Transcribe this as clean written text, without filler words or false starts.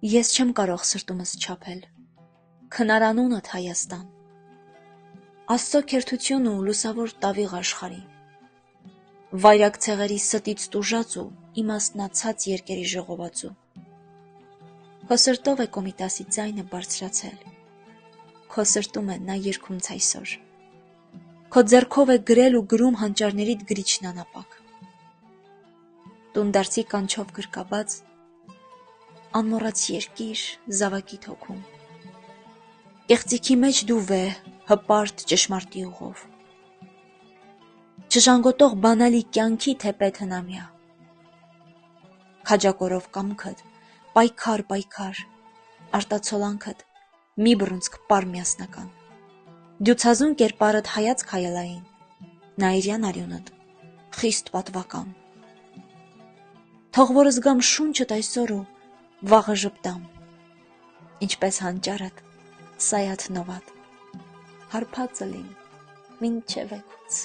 Ես չեմ կարող սրտումս չափել, քնարանունդ Հայաստան, Աստծո քերթություն ու լուսավոր տավիղ աշխարհի, վայրագ ցեղերի ստից տուժած ու իմաստնացած երկերի ժողովածու, քո սրտով է Կոմիտասի ձայնը բարձրացել, քո սրտում է նա երգում ցայսօր, քո ձեռքով է գրել ու գրում հանճարներիդ գրիչն անապակ, տունդարձի կանչով գրկաբաց, անմոռաց երկիր զավակի թոքում, կեղծիքի մեջ դու վեհ, հպարտ ճշմարտի ուղով, չժանգոտող բանալի կյանքի թեպետ հնամյա, քաջակորով կամքդ, պայքար, արտացոլանքդ, մի բռունցք պար միասնական, դյուցազուն կերպարդ հայացք հայելային, նայիրյան արյունդ, խիստ պատվական, թող որ զգամ շունչդ այսօր ու վաղը ժպտամ, ինչպես հանճարդ, սայաթ նովատ, հարբածը լիմ, մինչև էգուց։